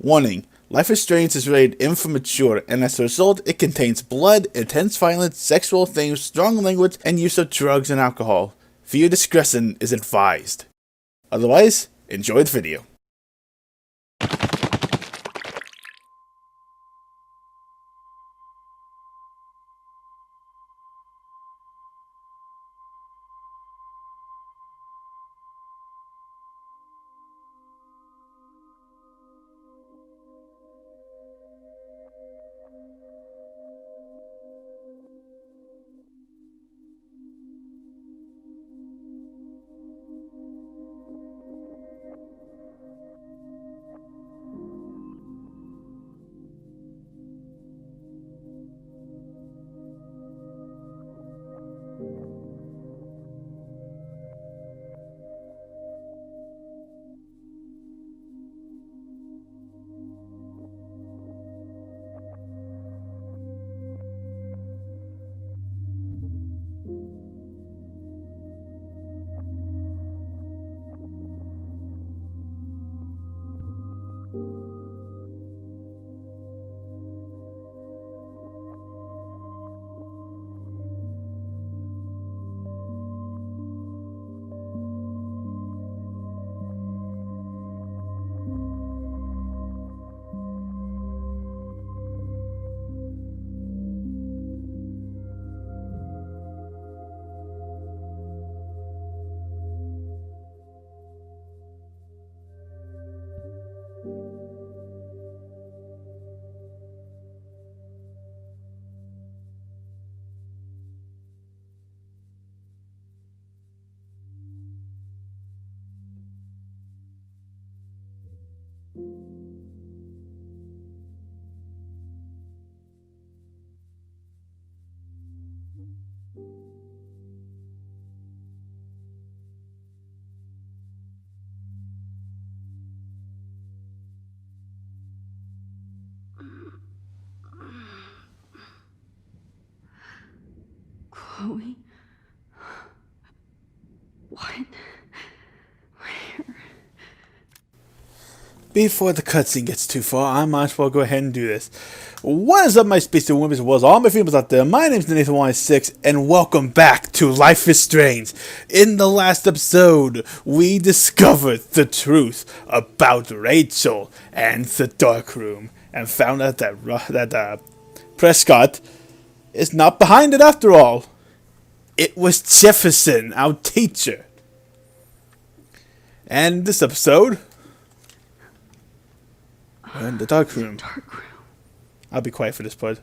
Warning. Life is Strange is rated M for mature, and as a result, it contains blood, intense violence, sexual themes, strong language, and use of drugs and alcohol. Viewer discretion is advised. Otherwise, enjoy the video. Chloe? What? Where? Before the cutscene gets too far, I might as well go ahead and do this. What is up, my space and women, as well as all my females out there? My name is Nathan196, and welcome back to Life is Strange. In the last episode, we discovered the truth about Rachel and the dark room, and found out that Prescott is not behind it after all. It was Jefferson, our teacher. And this episode, we're in the dark room. I'll be quiet for this part.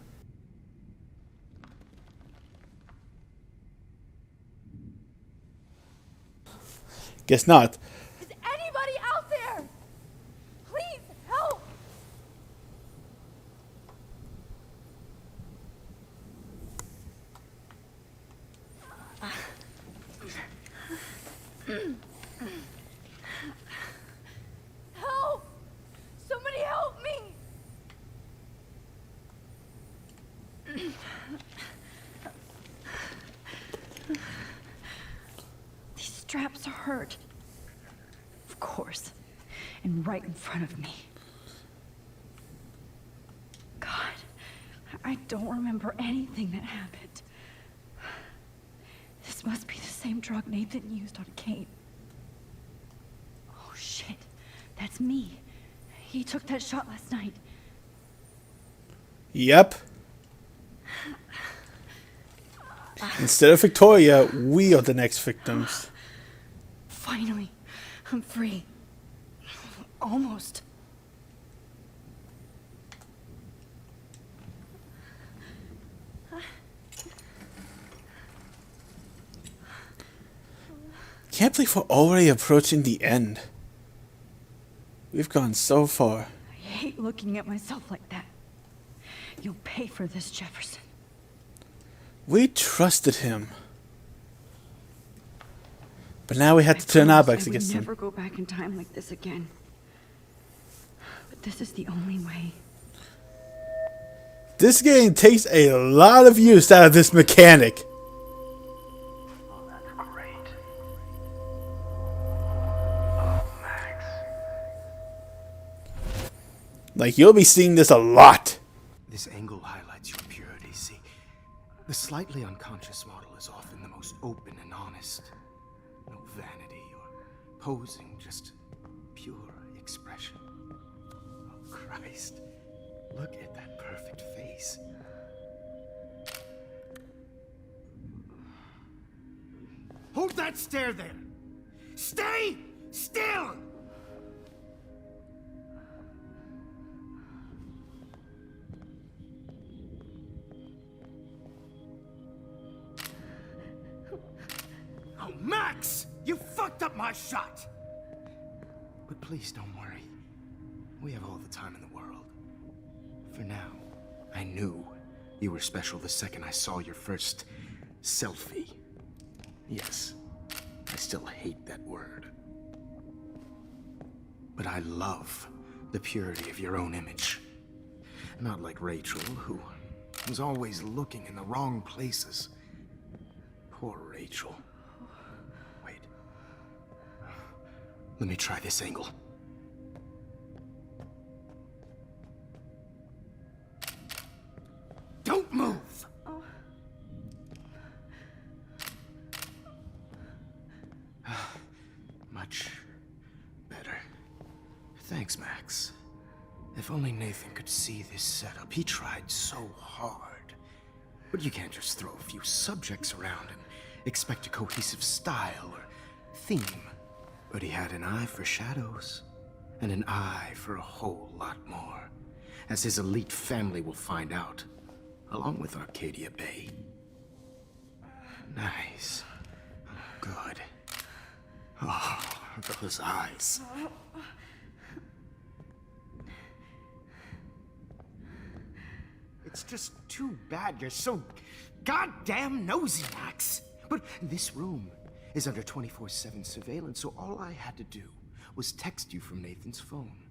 Guess not. Is anybody out there? Please help! Help! Somebody help me! These straps hurt. Of course. And right in front of me. God, I don't remember anything that happened. This must be the same drug Nathan used on Kate. Oh shit, that's me. He took that shot last night. Yep. Instead of Victoria, we are the next victims. Finally, I'm free. Almost. Can't believe we're already approaching the end. We've gone so far. I hate looking at myself like that. You'll pay for this, Jefferson. We trusted him. But now we have to turn our backs against him. I would never go back in time like this again. But this is the only way. This game takes a lot of use out of this mechanic. Oh, that's great. Oh, Max. Like, you'll be seeing this a lot. This angle highlights your purity, see? The slightly unconscious model is often the most open and honest. No vanity or posing, just pure expression. Oh, Christ. Look at that perfect face. Hold that stare there! Stay still! Oh, Max! You fucked up my shot! But please don't worry. We have all the time in the world. For now, I knew you were special the second I saw your first selfie. Yes, I still hate that word. But I love the purity of your own image. Not like Rachel, who was always looking in the wrong places. Poor Rachel. Wait. Let me try this angle. Don't move! Much better. Thanks, Max. If only Nathan could see this setup. He tried so hard. But you can't just throw a few subjects around and expect a cohesive style or theme. But he had an eye for shadows, and an eye for a whole lot more, as his elite family will find out, along with Arcadia Bay. Nice. Good. Oh, those eyes. It's just too bad you're so goddamn nosy, Max. But this room is under 24/7 surveillance, so all I had to do was text you from Nathan's phone.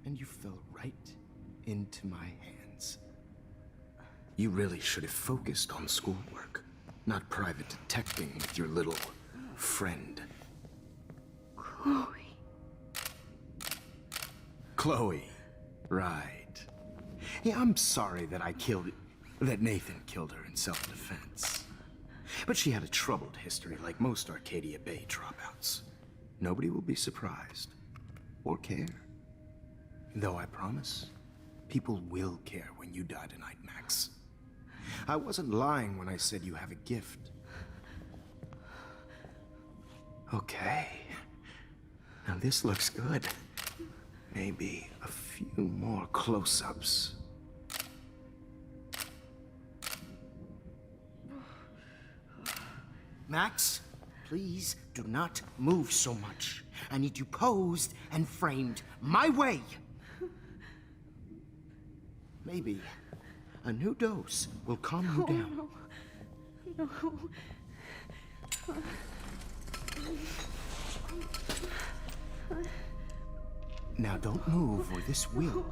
And you fell right into my hands. You really should have focused on schoolwork, not private detecting with your little friend. Chloe. Chloe. Right. Yeah, I'm sorry that that Nathan killed her in self-defense. But she had a troubled history like most Arcadia Bay dropouts. Nobody will be surprised. Or care. Though I promise, people will care when you die tonight, Max. I wasn't lying when I said you have a gift. Okay. Now this looks good. Maybe a few more close-ups. Max, please do not move so much. I need you posed and framed my way. Maybe a new dose will calm you down. No. Now don't move or this will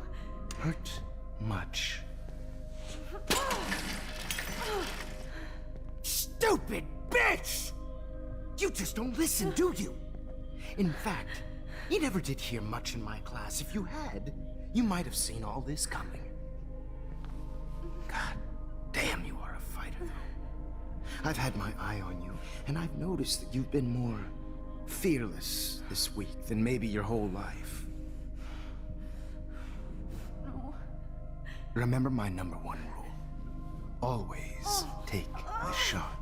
hurt much. Stupid bitch! You just don't listen, do you? In fact, you never did hear much in my class. If you had, you might have seen all this coming. God damn, you are a fighter, though. I've had my eye on you, and I've noticed that you've been more fearless this week than maybe your whole life. No. Remember my #1 rule. Always take the shot.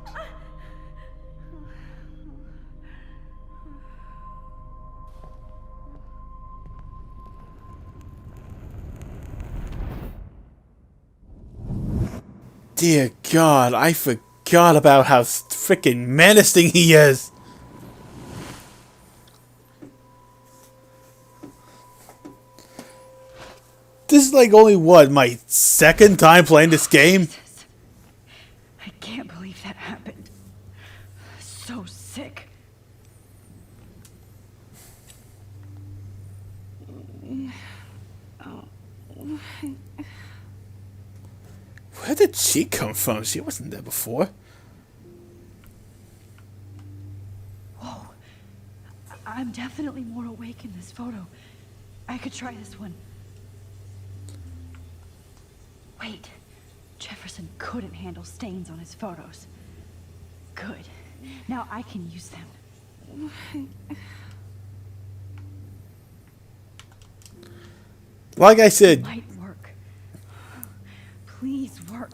Dear God, I forgot about how freaking menacing he is. This is like only what, my second time playing this game? I can't believe that happened. So sick. Where did she come from? She wasn't there before. Whoa. I'm definitely more awake in this photo. I could try this one. Wait. Jefferson couldn't handle stains on his photos. Good. Now I can use them. Like I said, Might work. Please work.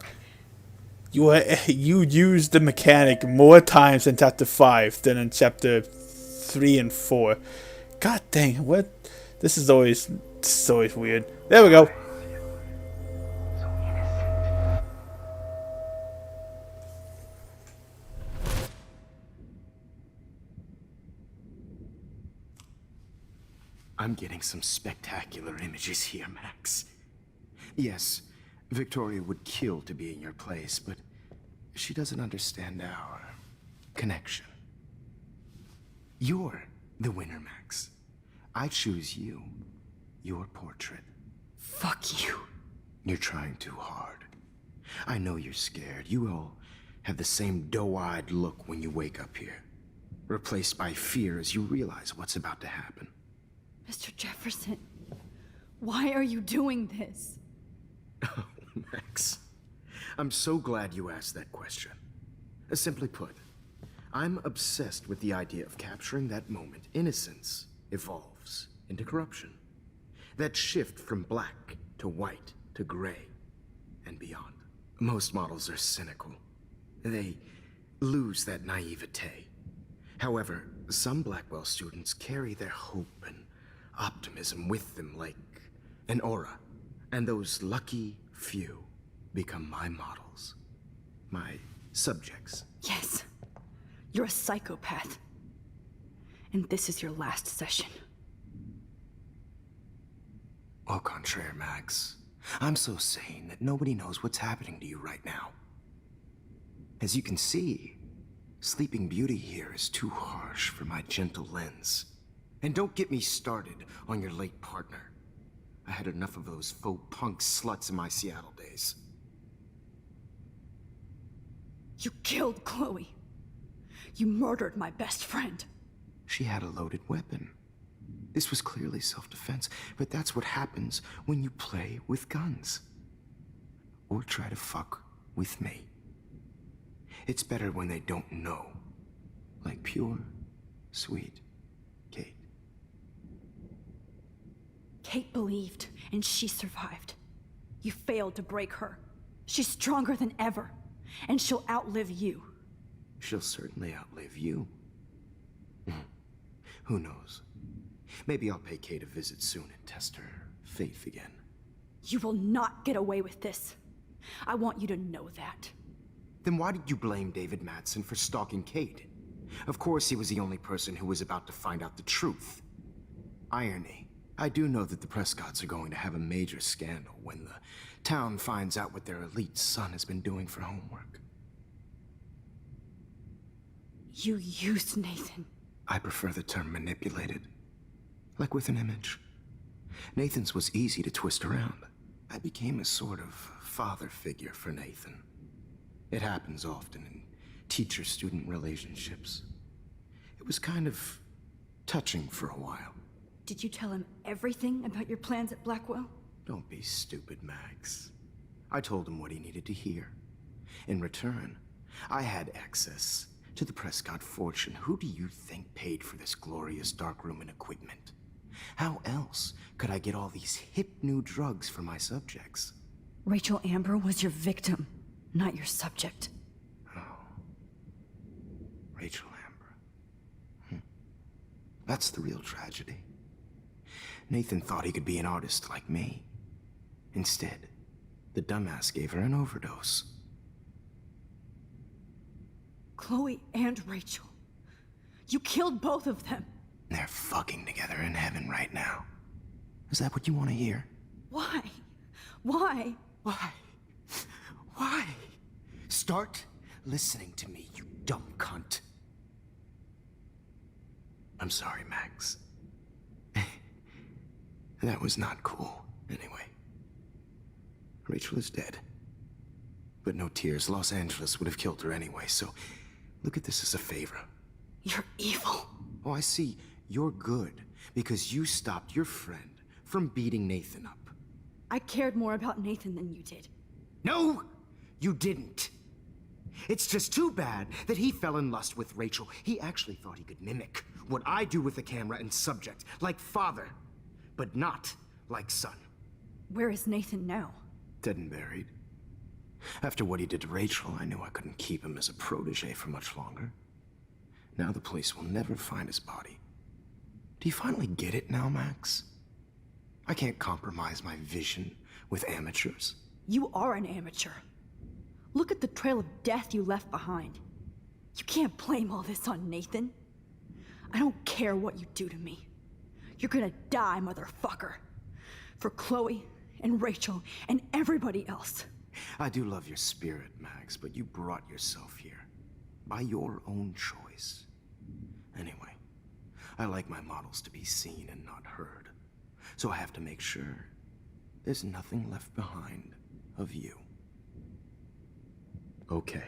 you used the mechanic more times in chapter 5 than in chapter 3 and 4. God dang, what? This is always weird. There we go. So innocent. I'm getting some spectacular images here, Max. Yes, Victoria would kill to be in your place, but she doesn't understand our connection. You're the winner, Max. I choose you. Your portrait. Fuck you. You're trying too hard. I know you're scared. You all have the same doe-eyed look when you wake up here, replaced by fear as you realize what's about to happen. Mr. Jefferson, why are you doing this? Oh, Max. I'm so glad you asked that question. Simply put, I'm obsessed with the idea of capturing that moment innocence evolves into corruption. That shift from black to white to gray and beyond. Most models are cynical. They lose that naivete. However, some Blackwell students carry their hope and optimism with them like an aura. And those lucky few become my models. My subjects. Yes. You're a psychopath. And this is your last session. Au contraire, Max. I'm so sane that nobody knows what's happening to you right now. As you can see, Sleeping Beauty here is too harsh for my gentle lens. And don't get me started on your late partner. I had enough of those faux punk sluts in my Seattle days. You killed Chloe. You murdered my best friend. She had a loaded weapon. This was clearly self-defense, but that's what happens when you play with guns. Or try to fuck with me. It's better when they don't know. Like pure, sweet Kate. Kate believed, and she survived. You failed to break her. She's stronger than ever, and she'll outlive you. She'll certainly outlive you. Who knows? Maybe I'll pay Kate a visit soon and test her faith again. You will not get away with this. I want you to know that. Then why did you blame David Madsen for stalking Kate? Of course he was the only person who was about to find out the truth. Irony. I do know that the Prescotts are going to have a major scandal when the town finds out what their elite son has been doing for homework. You used Nathan. I prefer the term manipulated. Like with an image. Nathan's was easy to twist around. I became a sort of father figure for Nathan. It happens often in teacher-student relationships. It was kind of touching for a while. Did you tell him everything about your plans at Blackwell? Don't be stupid, Max. I told him what he needed to hear. In return, I had access to the Prescott fortune. Who do you think paid for this glorious darkroom and equipment? How else could I get all these hip new drugs for my subjects? Rachel Amber was your victim, not your subject. Oh. Rachel Amber. That's the real tragedy. Nathan thought he could be an artist like me. Instead, the dumbass gave her an overdose. Chloe and Rachel. You killed both of them. They're fucking together in heaven right now. Is that what you want to hear? Why? Why? Why? Why? Start listening to me, you dumb cunt. I'm sorry, Max. That was not cool, anyway. Rachel is dead. But no tears. Los Angeles would have killed her anyway, so look at this as a favor. You're evil. Oh, I see. You're good because you stopped your friend from beating Nathan up. I cared more about Nathan than you did. No, you didn't. It's just too bad that he fell in lust with Rachel. He actually thought he could mimic what I do with the camera and subject, like father, but not like son. Where is Nathan now? Dead and buried. After what he did to Rachel, I knew I couldn't keep him as a protege for much longer. Now the police will never find his body. Do you finally get it now, Max? I can't compromise my vision with amateurs. You are an amateur. Look at the trail of death you left behind. You can't blame all this on Nathan. I don't care what you do to me. You're gonna die, motherfucker. For Chloe and Rachel and everybody else. I do love your spirit, Max, but you brought yourself here. By your own choice. Anyway, I like my models to be seen and not heard. So I have to make sure there's nothing left behind of you. Okay.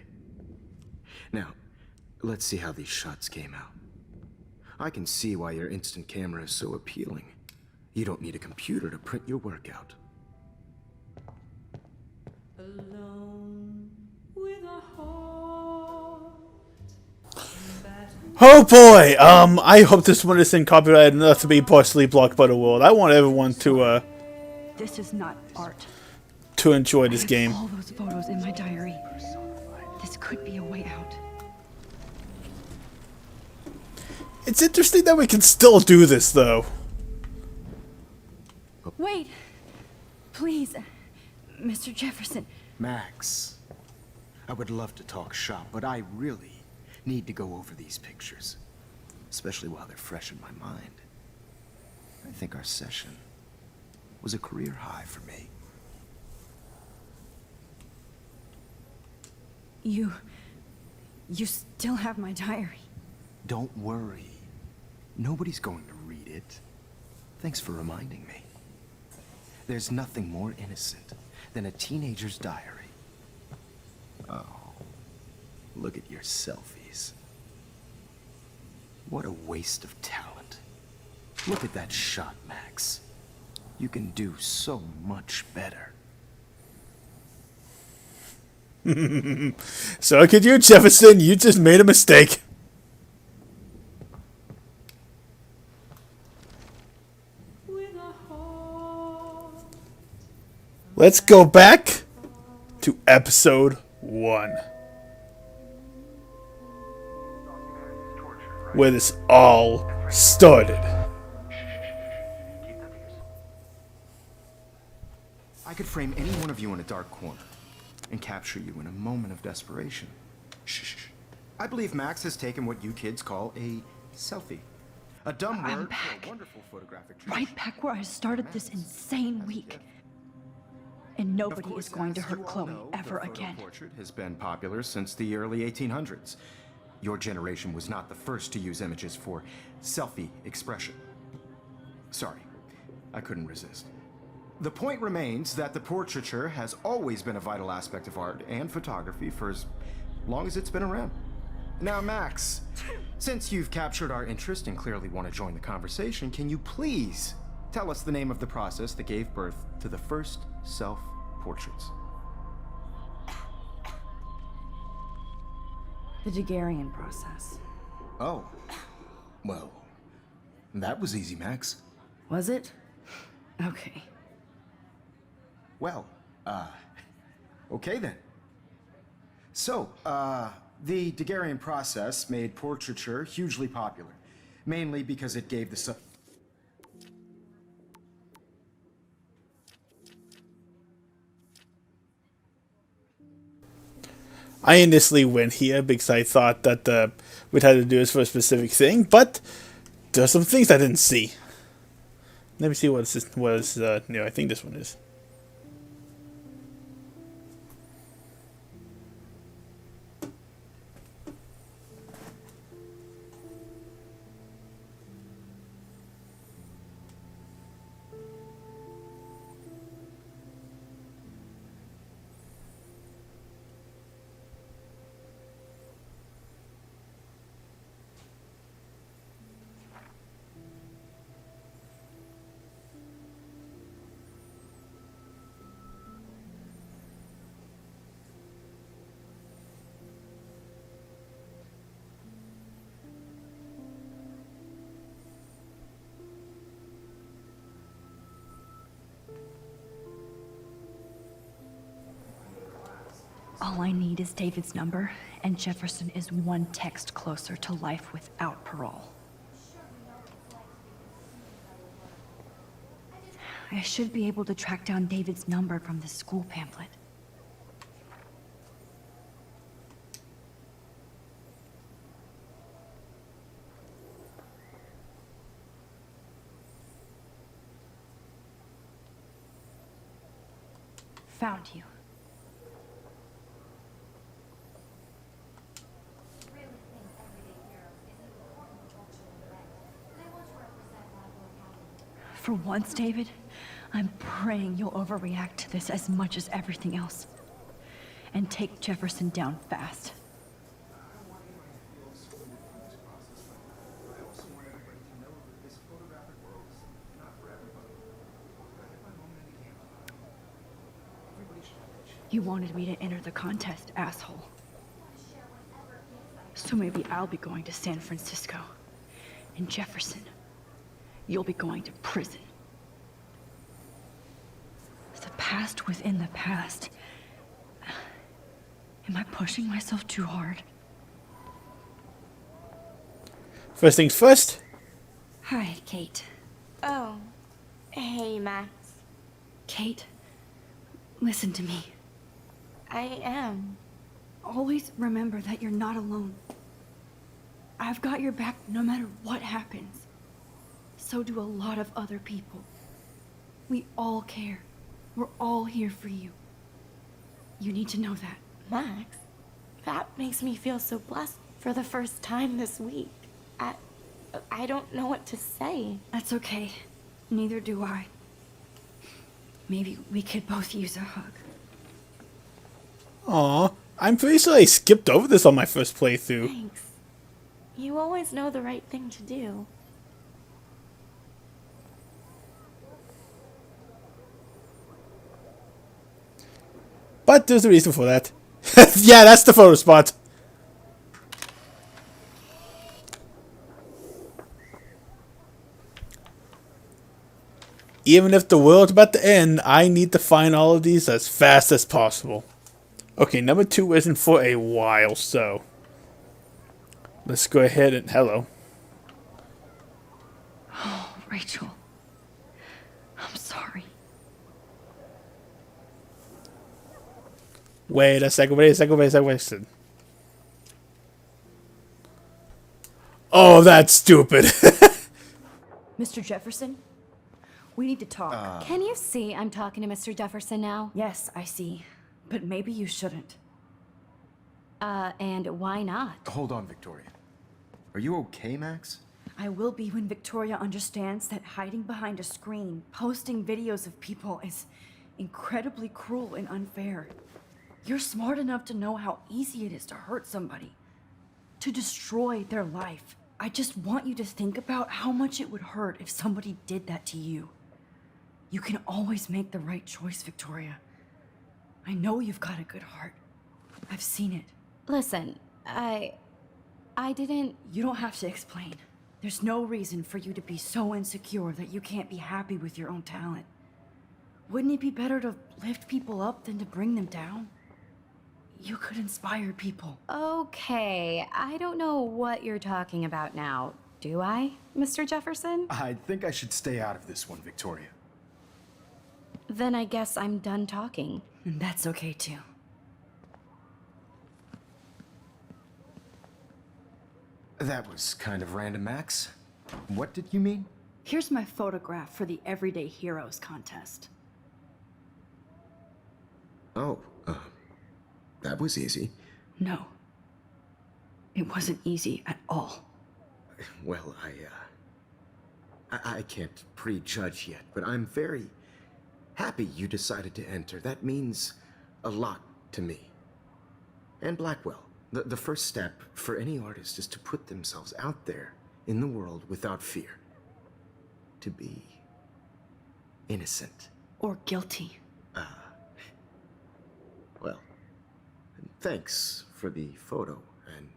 Now, let's see how these shots came out. I can see why your instant camera is so appealing. You don't need a computer to print your work out. Alone with a heart. Oh boy! I hope this one isn't copyrighted enough to be partially blocked by the world. I want everyone to This is not art. enjoy this game. All those photos in my diary. This could be a way out. It's interesting that we can still do this, though. Wait! Please, Mr. Jefferson. Max, I would love to talk shop, but I really need to go over these pictures. Especially while they're fresh in my mind. I think our session was a career high for me. You still have my diary. Don't worry. Nobody's going to read it. Thanks for reminding me. There's nothing more innocent than a teenager's diary. Oh, look at your selfies. What a waste of talent. Look at that shot, Max. You can do so much better. So could you, Jefferson? You just made a mistake. With a heart. Let's go back to episode 1. Where this all started. I could frame any one of you in a dark corner and capture you in a moment of desperation. Shh. I believe Max has taken what you kids call a selfie. A dumb I'm word back. for a wonderful photographic tradition. Right back where I started this insane week. And Of nobody course, is going to as hurt you all Chloe know, ever the photo again. portrait has been popular since the early 1800s. Your generation was not the first to use images for selfie expression. Sorry, I couldn't resist. The point remains that the portraiture has always been a vital aspect of art and photography for as long as it's been around. Now, Max, since you've captured our interest and clearly want to join the conversation, can you please tell us the name of the process that gave birth to the first self-portraits? The Daguerrean process. Oh, well, that was easy, Max. Was it? Okay. Well, okay then. So, the Daguerrean process made portraiture hugely popular, mainly because it gave the I initially went here because I thought that we'd had to do this for a specific thing, but there's some things I didn't see. Let me see what was new. I think this one is. All I need is David's number, and Jefferson is one text closer to life without parole. I should be able to track down David's number from the school pamphlet. Found you. For once, David, I'm praying you'll overreact to this as much as everything else. And take Jefferson down fast. You wanted me to enter the contest, asshole. So maybe I'll be going to San Francisco. And Jefferson, you'll be going to prison. The past within the past. Am I pushing myself too hard? First things first. Hi, Kate. Oh, hey, Max. Kate, listen to me. I am. Always remember that you're not alone. I've got your back no matter what happens. So do a lot of other people. We all care. We're all here for you. You need to know that. Max, that makes me feel so blessed for the first time this week. I don't know what to say. That's okay. Neither do I. Maybe we could both use a hug. Aw, I'm pretty sure I skipped over this on my first playthrough. Thanks. You always know the right thing to do. But there's a reason for that. Yeah, that's the photo spot. Even if the world's about to end, I need to find all of these as fast as possible. Okay, number 2 isn't for a while, so let's go ahead and hello. Oh, Rachel. I'm sorry. Wait a second. Oh, that's stupid. Mr. Jefferson? We need to talk. Can you see I'm talking to Mr. Jefferson now? Yes, I see. But maybe you shouldn't. And why not? Hold on, Victoria. Are you okay, Max? I will be when Victoria understands that hiding behind a screen, posting videos of people is incredibly cruel and unfair. You're smart enough to know how easy it is to hurt somebody, to destroy their life. I just want you to think about how much it would hurt if somebody did that to you. You can always make the right choice, Victoria. I know you've got a good heart. I've seen it. Listen, I didn't... You don't have to explain. There's no reason for you to be so insecure that you can't be happy with your own talent. Wouldn't it be better to lift people up than to bring them down? You could inspire people. Okay, I don't know what you're talking about now. Do I, Mr. Jefferson? I think I should stay out of this one, Victoria. Then I guess I'm done talking. And that's okay too. That was kind of random, Max. What did you mean? Here's my photograph for the Everyday Heroes contest. Oh, that was easy. No. It wasn't easy at all. Well, I can't prejudge yet, but I'm very happy you decided to enter. That means a lot to me. And Blackwell. The first step for any artist is to put themselves out there in the world without fear. To be innocent. Or guilty. Well, thanks for the photo, and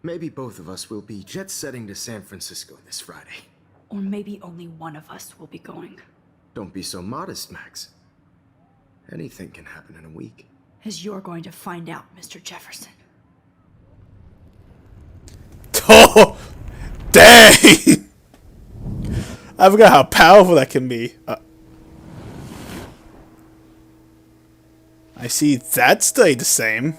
maybe both of us will be jet-setting to San Francisco this Friday. Or maybe only one of us will be going. Don't be so modest, Max. Anything can happen in a week. as you're going to find out, Mr. Jefferson. Oh, dang! I forgot how powerful that can be. I see that stayed the same.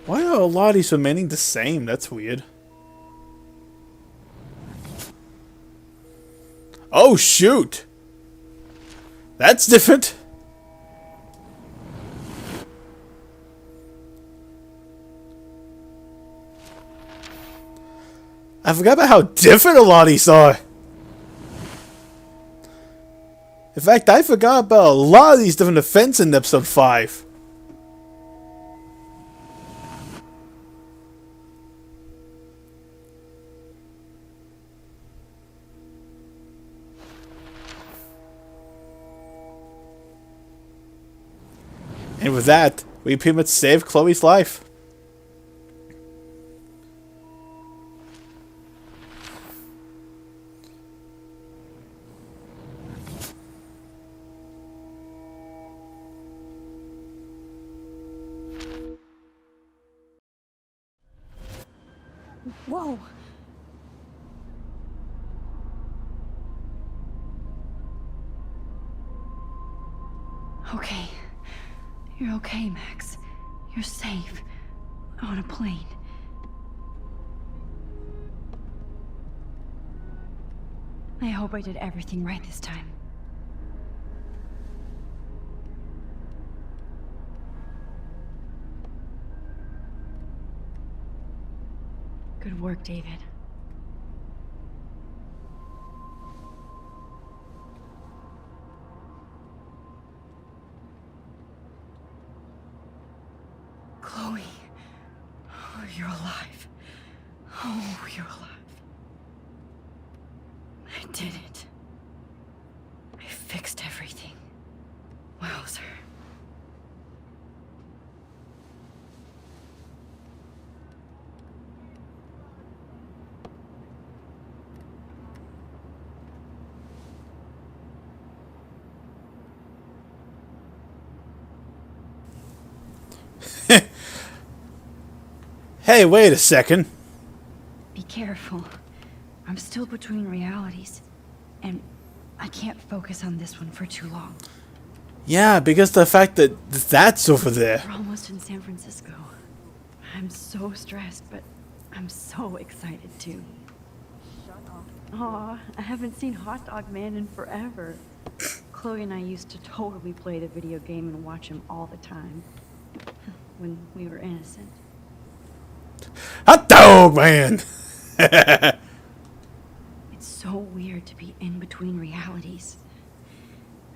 Why are a lot of these remaining the same? That's weird. Oh, shoot! That's different. I forgot about how different a lot of these are. In fact, I forgot about a lot of these different events in episode 5. And with that, we pretty much saved Chloe's life. Whoa! Okay. You're okay, Max. You're safe. On a plane. I hope I did everything right this time. Good work, David. Chloe. Oh, you're alive. Oh, you're alive. I did it. I fixed everything. Wowzer. Hey, wait a second. Be careful. I'm still between realities, and I can't focus on this one for too long. Yeah, because the fact that that's over there. We're almost in San Francisco. I'm so stressed, but I'm so excited too. Aw, I haven't seen Hot Dog Man in forever. Chloe and I used to totally play the video game and watch him all the time. When we were innocent. Hot Dog Man! It's so weird to be in between realities.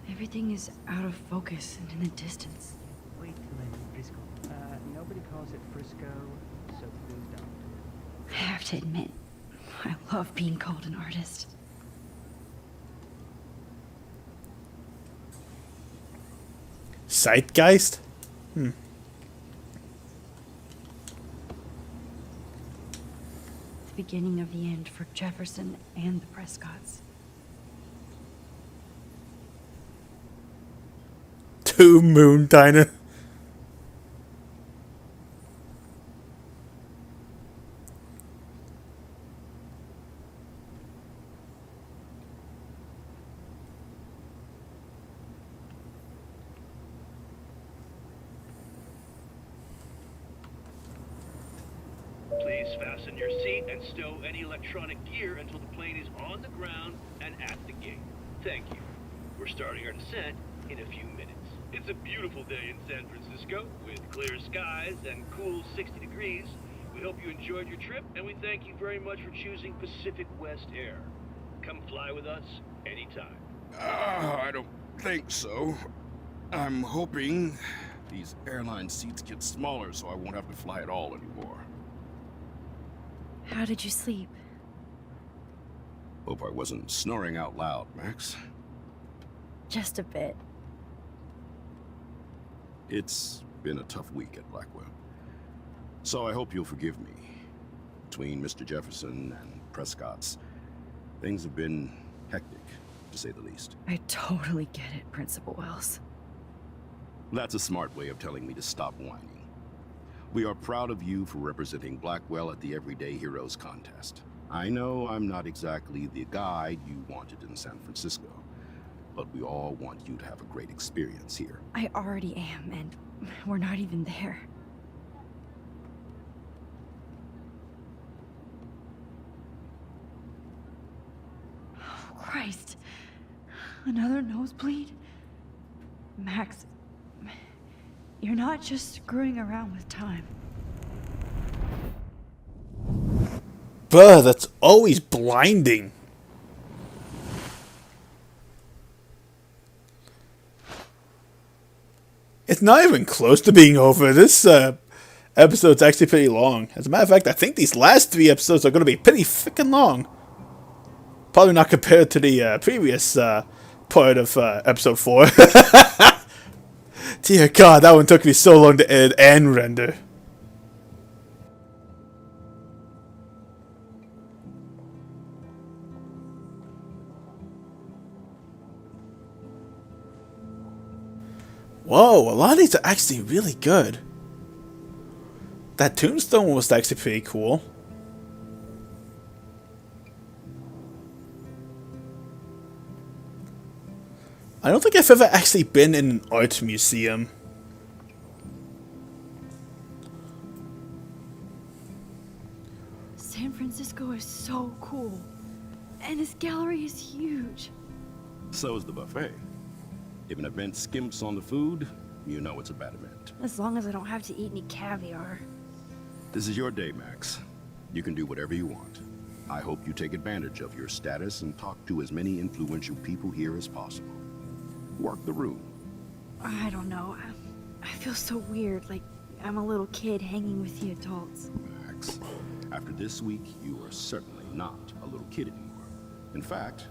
Everything is out of focus and in the distance. Wait a minute, Frisco. Nobody calls it Frisco, so please don't. I have to admit, I love being called an artist. Zeitgeist? The beginning of the end for Jefferson and the Prescotts. Two Moon Diner. Please fasten your seat and stow any electronic gear until the plane is on the ground and at the gate. Thank you. We're starting our descent in a few minutes. It's a beautiful day in San Francisco with clear skies and cool 60 degrees. We hope you enjoyed your trip, and we thank you very much for choosing Pacific West Air. Come fly with us anytime. I don't think so. I'm hoping these airline seats get smaller so I won't have to fly at all anymore. How did you sleep? Hope I wasn't snoring out loud, Max. Just a bit. It's been a tough week at Blackwell. So I hope you'll forgive me. Between Mr. Jefferson and Prescott's, things have been hectic, to to say the least. I totally get it, Principal Wells. That's a smart way of telling me to stop whining. We are proud of you for representing Blackwell at the Everyday Heroes contest. I know I'm not exactly the guide you wanted in San Francisco, but we all want you to have a great experience here. I already am, and we're not even there. Oh, Christ. Another nosebleed? Max, you're not just screwing around with time. Bruh, that's always blinding. It's not even close to being over. This episode's actually pretty long. As a matter of fact, I think these last 3 episodes are going to be pretty freaking long. Probably not compared to the previous part of episode 4. Dear God, that one took me so long to edit and render. Whoa, a lot of these are actually really good. That tombstone was actually pretty cool. I don't think I've ever actually been in an art museum. San Francisco is so cool. And this gallery is huge. So is the buffet. If an event skimps on the food, you know it's a bad event. As long as I don't have to eat any caviar. This is your day, Max. You can do whatever you want. I hope you take advantage of your status and talk to as many influential people here as possible. Work the room. I don't know. I feel so weird, like I'm a little kid hanging with the adults. Max, after this week, you are certainly not a little kid anymore. In fact,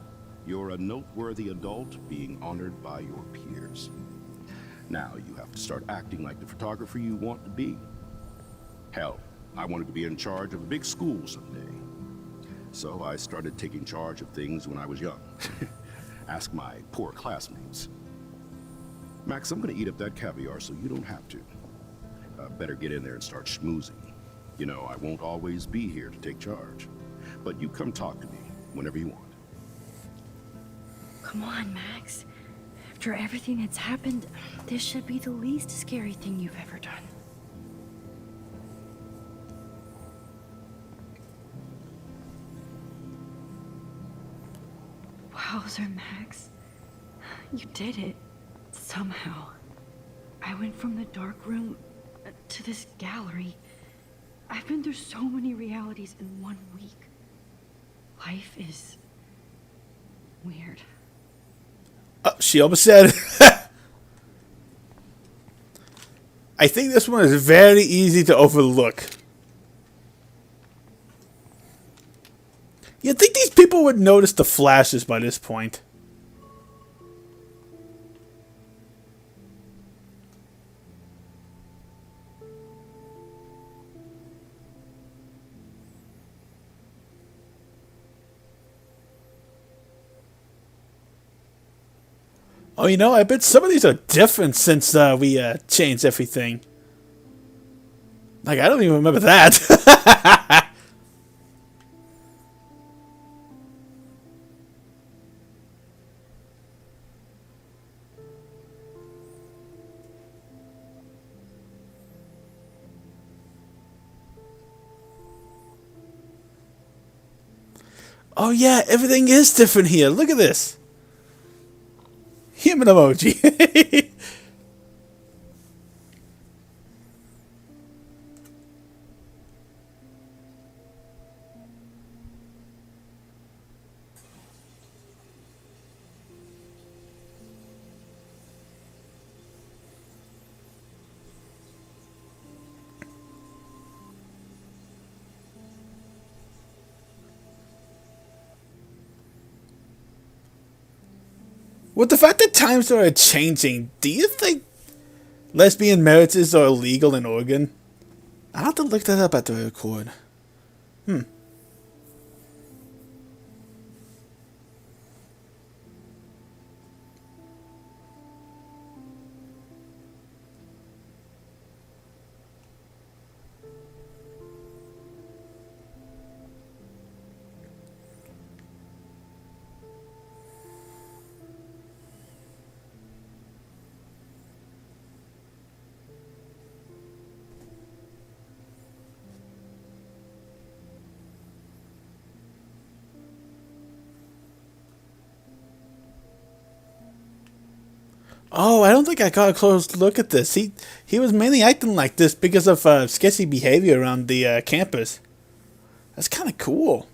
you're a noteworthy adult being honored by your peers. Now you have to start acting like the photographer you want to be. Hell, I wanted to be in charge of a big school someday. So I started taking charge of things when I was young. Ask my poor classmates. Max, I'm gonna eat up that caviar so you don't have to. Better get in there and start schmoozing. You know, I won't always be here to take charge. But you come talk to me whenever you want. Come on, Max. After everything that's happened, this should be the least scary thing you've ever done. Wowzer, Max. You did it. Somehow. I went from the dark room to this gallery. I've been through so many realities in 1 week. Life is weird. She almost said it. I think this one is very easy to overlook. You'd think these people would notice the flashes by this point. Oh, you know, I bet some of these are different since we changed everything. Like, I don't even remember that. Oh yeah, everything is different here. Look at this. Human emoji. With the fact that times are changing, do you think lesbian marriages are illegal in Oregon? I'll have to look that up at the record. Oh, I don't think I got a close look at this. He was mainly acting like this because of sketchy behavior around the campus. That's kind of cool.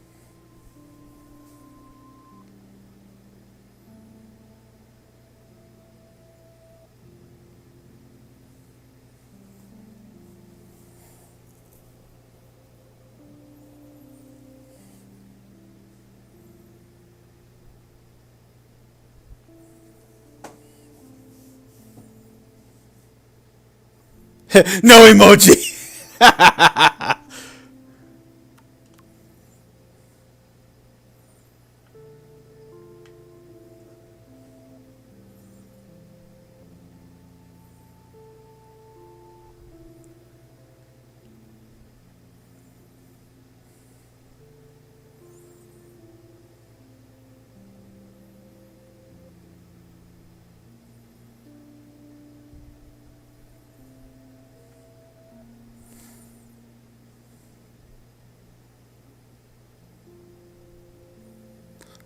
No emoji.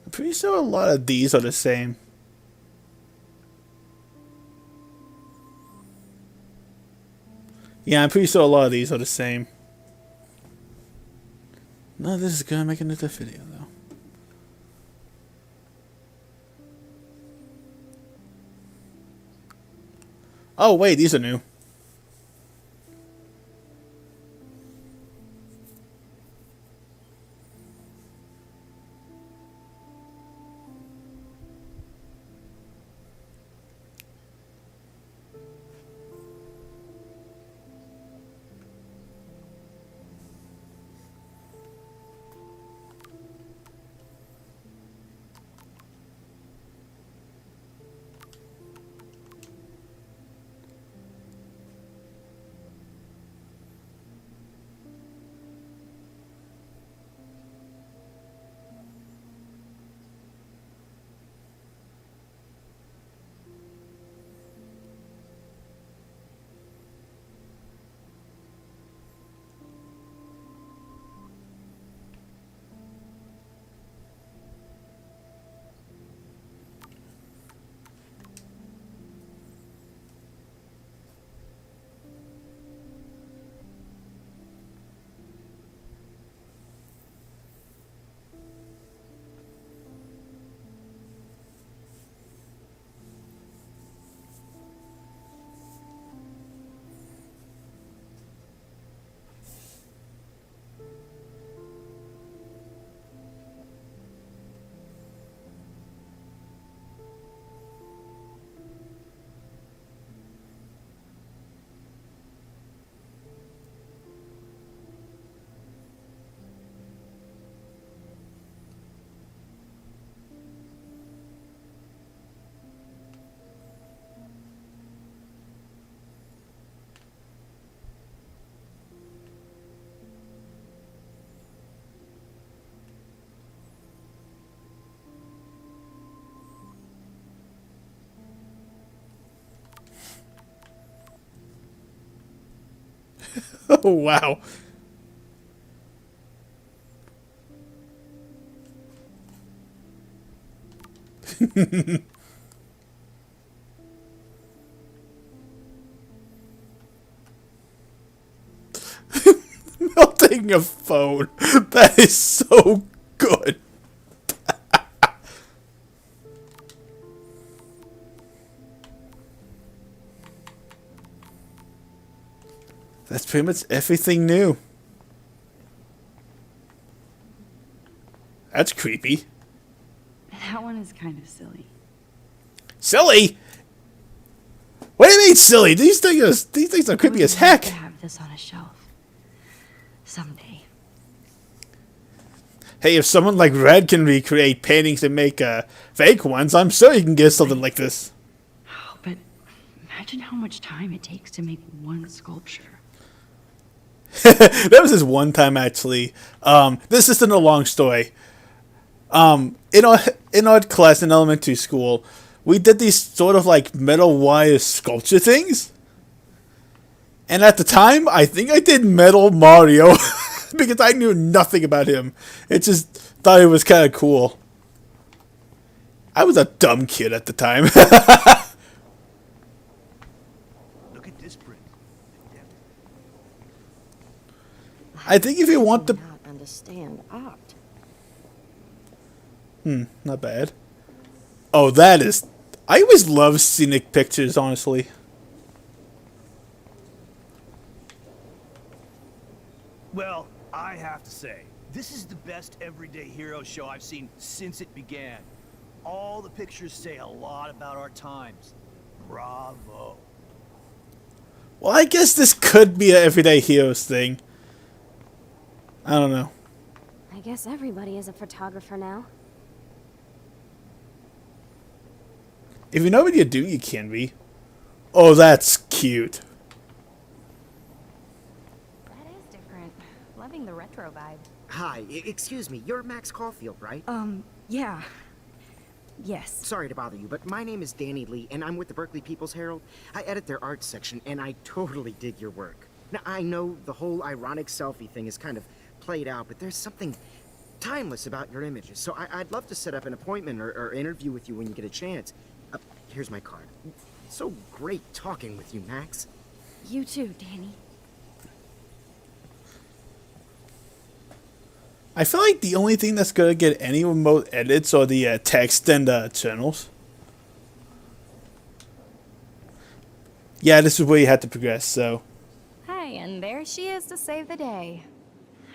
I'm pretty sure a lot of these are the same. Yeah, I'm pretty sure a lot of these are the same. No, this is gonna make another video though. Oh wait, these are new. Oh wow. Melting a phone. That is so good. That's pretty much everything new. That's creepy. That one is kind of silly. Silly? What do you mean silly? These things are creepy as heck. To have this on a shelf someday. Hey, if someone like Red can recreate paintings and make fake ones, I'm sure you can get something like this. Oh, but imagine how much time it takes to make one sculpture. There was this one time actually. This isn't a long story. In our class in elementary school, we did these sort of like metal wire sculpture things. And at the time, I think I did Metal Mario because I knew nothing about him. It just thought it was kind of cool. I was a dumb kid at the time. I think if you want the... not understand art. Not bad. Oh, that is... I always love scenic pictures, honestly. Well, I have to say, this is the best everyday hero show I've seen since it began. All the pictures say a lot about our times. Bravo. Well, I guess this could be an Everyday Heroes thing. I don't know. I guess everybody is a photographer now. If you know what you're doing, you can be. Oh, that's cute. That is different. Loving the retro vibe. Hi, excuse me, you're Max Caulfield, right? Yeah. Yes. Sorry to bother you, but my name is Danny Lee, and I'm with the Berkeley People's Herald. I edit their arts section, and I totally dig your work. Now, I know the whole ironic selfie thing is kind of played out, but there's something timeless about your images, so I'd love to set up an appointment or interview with you when you get a chance. Here's my card. So great talking with you, Max. You too, Danny. I feel like the only thing that's gonna get any remote edits are the text and channels. Yeah, this is where you had to progress, so. Hi, and there she is to save the day.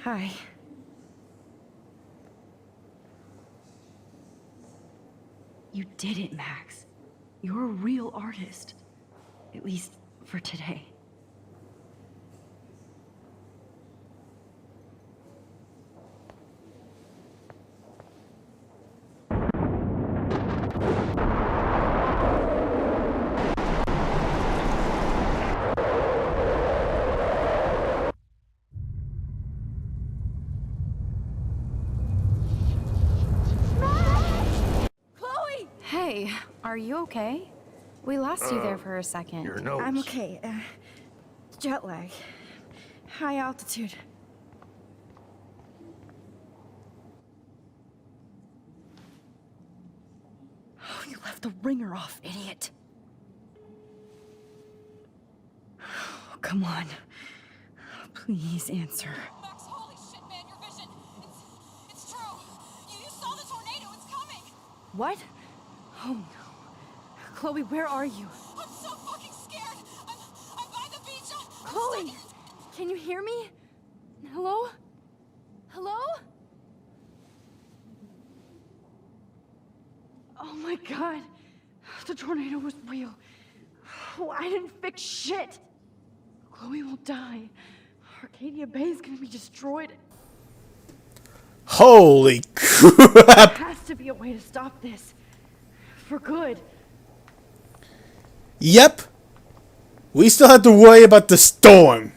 Hi. You did it, Max. You're a real artist. At least for today. Hey, are you okay? We lost you there for a second. Your nose. I'm okay. Jet lag. High altitude. Oh, you left the ringer off, idiot. Oh, come on. Please answer. Max, holy shit, man, your vision. It's true. You saw the tornado. It's coming. What? Oh no. Chloe, where are you? I'm so fucking scared. I'm by the beach. I'm Chloe! stuck. Can you hear me? Hello? Hello? Oh my god. The tornado was real. Oh, I didn't fix shit. Chloe will die. Arcadia Bay is gonna be destroyed. Holy crap! There has to be a way to stop this. For good. Yep. We still have to worry about the storm.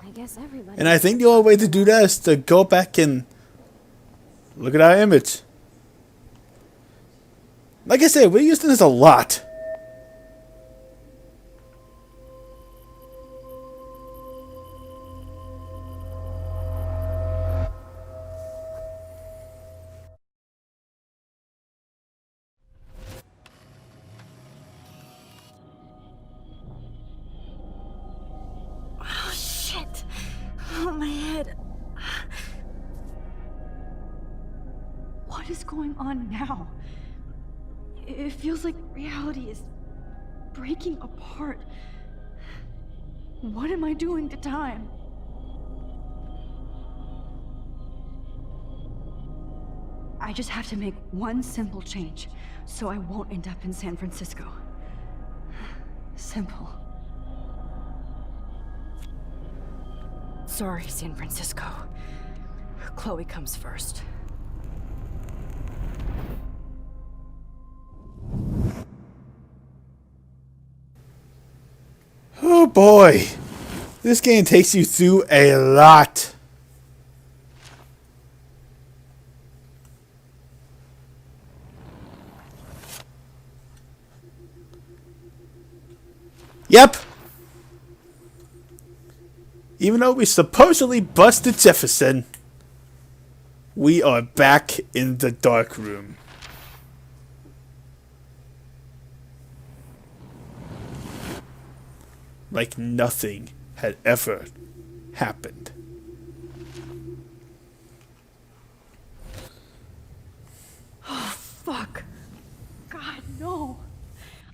I guess everybody. And I think the only way to do that is to go back and look at our image. Like I said, we're using this a lot. Oh shit. Oh, my head. What is going on now? It feels like reality is breaking apart. What am I doing to time? I just have to make one simple change, so I won't end up in San Francisco. Simple. Sorry, San Francisco. Chloe comes first. Oh boy. This game takes you through a lot. Yep. Even though we supposedly busted Jefferson, we are back in the dark room. Like nothing had ever happened. Oh, fuck. God, no.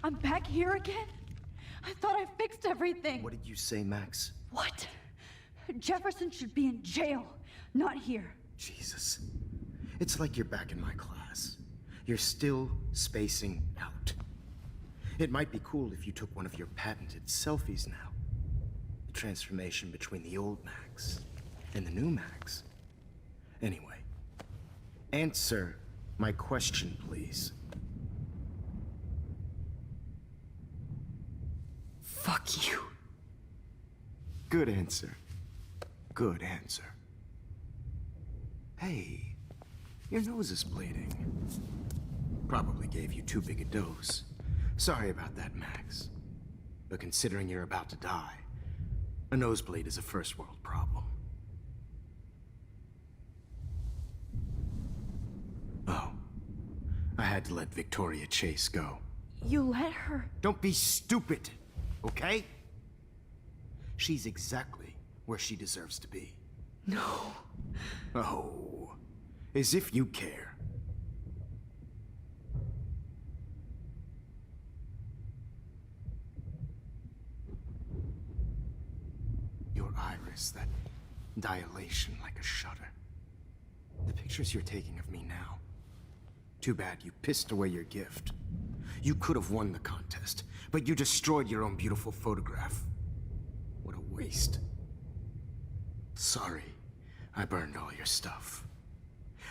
I'm back here again? I thought I fixed everything. What did you say, Max? What? Jefferson should be in jail, not here. Jesus. It's like you're back in my class. You're still spacing out. It might be cool if you took one of your patented selfies now. The transformation between the old Max and the new Max. Anyway, answer my question, please. Fuck you. Good answer. Good answer. Hey, your nose is bleeding. Probably gave you too big a dose. Sorry about that, Max. But considering you're about to die, a nosebleed is a first world problem. Oh, I had to let Victoria Chase go. You let her? Don't be stupid, okay? She's exactly where she deserves to be. No. Oh, as if you care. Your iris, that dilation like a shutter. The pictures you're taking of me now. Too bad you pissed away your gift. You could have won the contest, but you destroyed your own beautiful photograph. What a waste. Sorry, I burned all your stuff.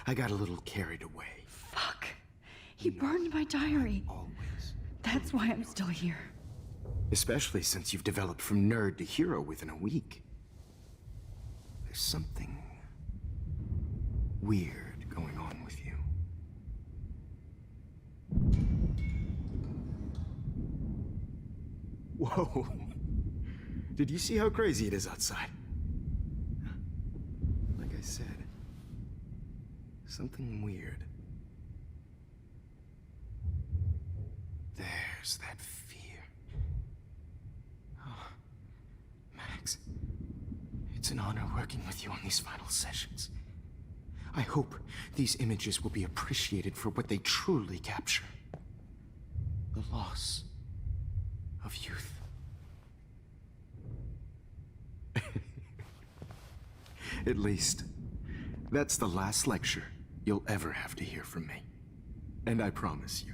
I got a little carried away. Fuck. He burned my diary. Always. That's why I'm still here. Especially since you've developed from nerd to hero within a week. There's something weird going on with you. Whoa. Did you see how crazy it is outside? Like I said, something weird. There's that fear. Oh, Max, it's an honor working with you on these final sessions. I hope these images will be appreciated for what they truly capture. The loss of youth. At least, that's the last lecture you'll ever have to hear from me. And I promise you,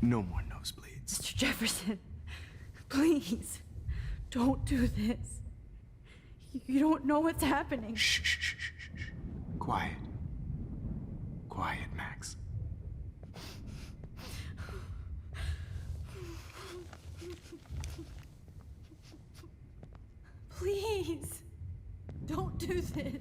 no more nosebleeds. Mr. Jefferson, please, don't do this. You don't know what's happening. Shh, shh, shh, shh, shh. Quiet. Quiet, Max. Please, don't do this.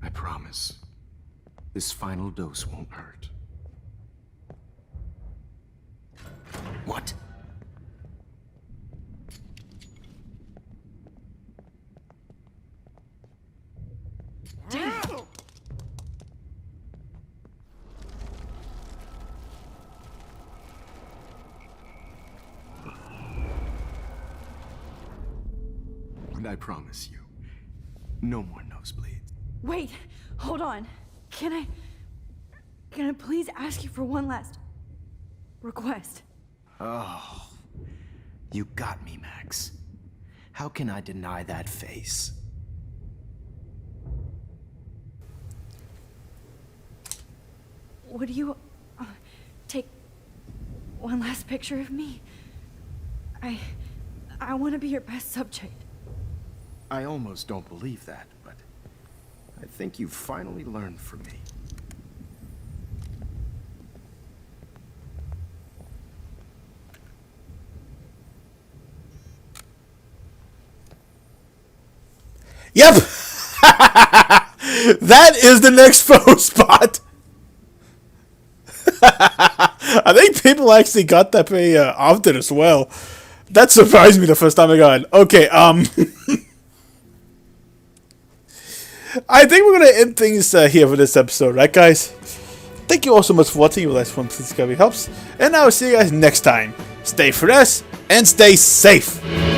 I promise, this final dose won't hurt. What? Damn. And I promise you, no more nosebleeds. Wait, hold on. Can I please ask you for one last request? Oh, you got me, Max. How can I deny that face? Would you take one last picture of me? I want to be your best subject. I almost don't believe that, but I think you've finally learned from me. Yep! That is the next photo spot! I think people actually got that pretty often as well. That surprised me the first time I got it. Okay, I think we're gonna end things here for this episode, right, guys? Thank you all so much for watching. If you like this one, please give me helps. And I will see you guys next time. Stay fresh and stay safe.